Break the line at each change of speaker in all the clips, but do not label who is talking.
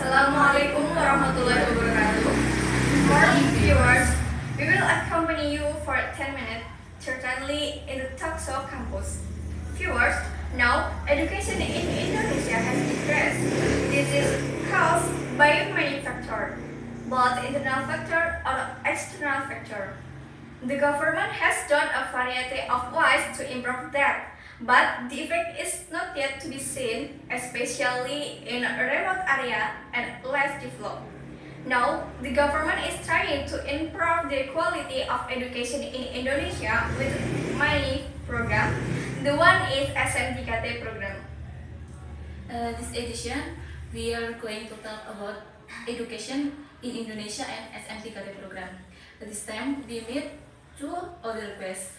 Assalamualaikum warahmatullahi wabarakatuh. Morning viewers, we will accompany you for 10 minutes, certainly in the talk show campus. Viewers, now education in Indonesia has decreased. This is caused by many factors, both internal factor or external factor. The government has done a variety of ways to improve that. But the effect is not yet to be seen, especially in a remote area and less developed. Now, the government is trying to improve the quality of education in Indonesia with many programs. The one is SMTKT program.
This edition, we are going to talk about education in Indonesia and SMTKT program. This time, we meet two other guests.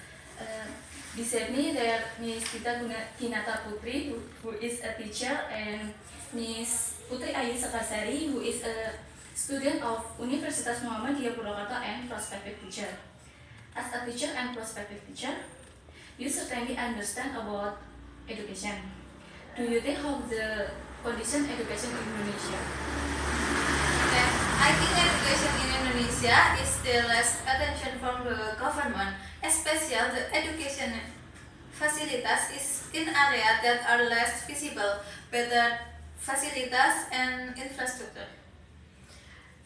Beside me there Miss Tita Putri, who is a teacher, and Miss Putri who is a student of Universitas Muhammadiyah Purwakarta and prospective teacher. As a teacher and prospective teacher, you certainly understand about education. Do you think how the condition education in Indonesia?
I think education in Indonesia is still less attention from the government, especially the education facilities is in areas that are less visible, better facilities and infrastructure.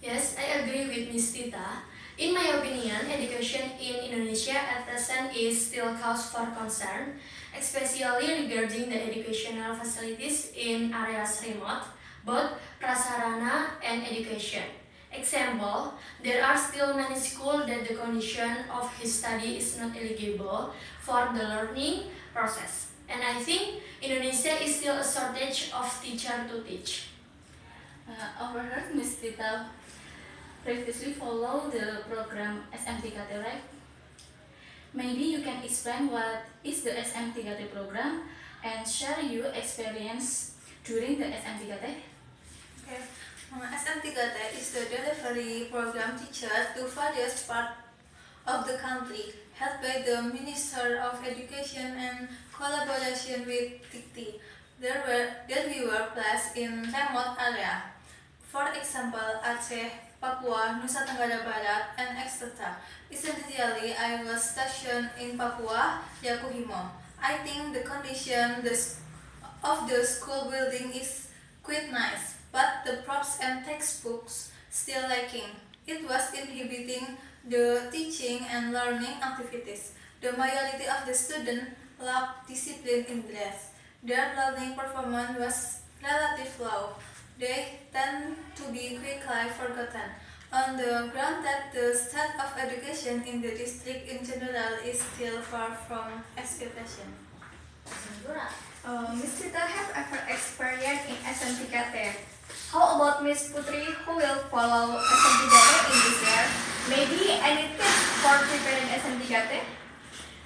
Yes, I agree with Ms. Tita. In my opinion, education in Indonesia at present is still cause for concern, especially regarding the educational facilities in areas remote, both prasarana and education. Example, there are still many schools that the condition of his study is not eligible for the learning process. And I think Indonesia is still a shortage of teacher to teach.
Overheard Ms. Tita previously follow the program SMTKT, right? Maybe you can explain what is the SMTKT program and share your experience during the SMTKT.
Okay. SMTKT is the delivery program teacher to various parts of the country, helped by the Minister of Education and collaboration with Tita. There we were placed in remote area. For example, Aceh, Papua, Nusa Tenggara Barat, and etc. Essentially, I was stationed in Papua, Yakuhimo. I think the condition of the school building is quite nice, but the props and textbooks still lacking. It was inhibiting the teaching and learning activities. The majority of the students lacked discipline in class. Their learning performance was relatively low. They tend to be quickly forgotten. On the ground that the state of education in the district in general is still far from expectation.
Ms. Tita have ever experienced in SMTKT. How about Ms. Putri, who will follow SMTKT in this year? Maybe any tips for preparing SMTKT?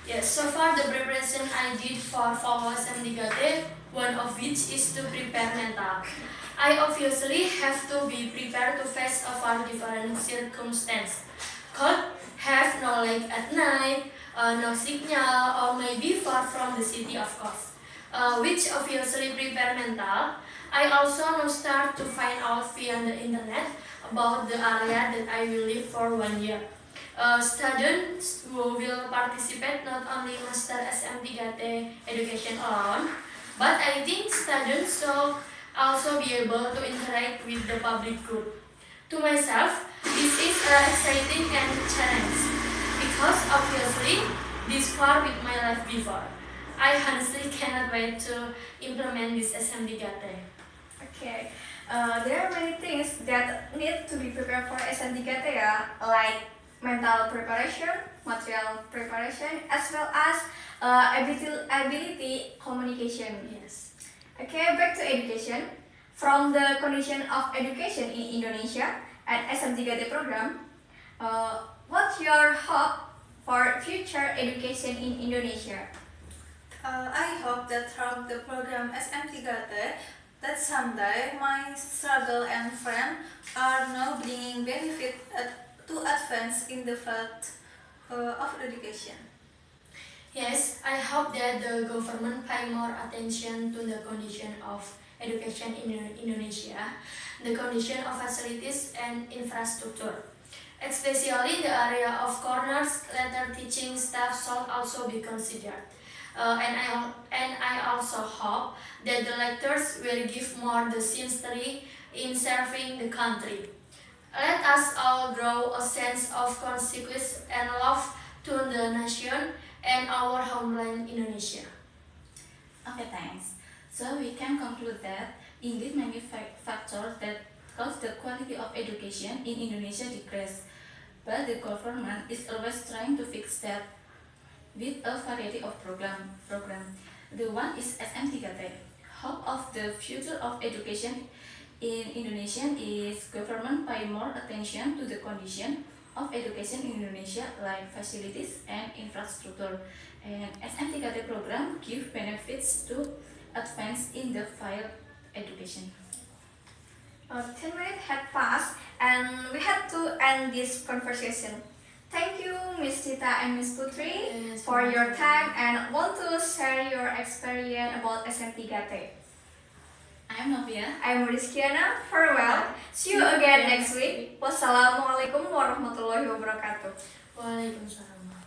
Yes, so far the preparation I did for follow SMTKT, one of which is to prepare mental. I obviously have to be prepared to face a far different circumstance. Could have no light at night, no signal, or maybe far from the city, of course. Which obviously prepare mental. I also now start to find out via the internet about the area that I will live for 1 year. Students who will participate not only master SMTKT education alone, but I think students should also be able to interact with the public group. To myself, this is exciting and challenge because obviously this far with my life before. I honestly cannot wait to implement this SMTKT.
Okay, there are many things that need to be prepared for SMTKT, like mental preparation, material preparation, as well as ability communication.
Yes.
Okay, back to education. From the condition of education in Indonesia and SMTKT program, what's your hope for future education in Indonesia?
I hope that through the program SMTKT, that someday my struggle and friends are now bringing benefit to advance in the field of education.
Yes, I hope that the government pay more attention to the condition of education in Indonesia, the condition of facilities and infrastructure. Especially the area of corners, letter teaching staff should also be considered. And I also hope that the lectures will give more the sincerity in serving the country. Let us all grow a sense of consequence and love to the nation and our homeland Indonesia.
Okay, thanks. So we can conclude that indeed many factors that cause the quality of education in Indonesia decrease, but the government is always trying to fix that with a variety of program. The one is SM3T. Hope of the future of education in Indonesia is government pay more attention to the condition of education in Indonesia, like facilities and infrastructure. And SM3T program give benefits to advance in the field education.
10 minutes had passed and we had to end this conversation. Thank you, Miss Tita and Miss Putri,
Yes,
for
thank
your
you.
time and want to share your experience about SM3T.
I'm Noviya.
I'm Rizkiana. Farewell. See you again next week. Wassalamualaikum warahmatullahi wabarakatuh.
Waalaikumsalam.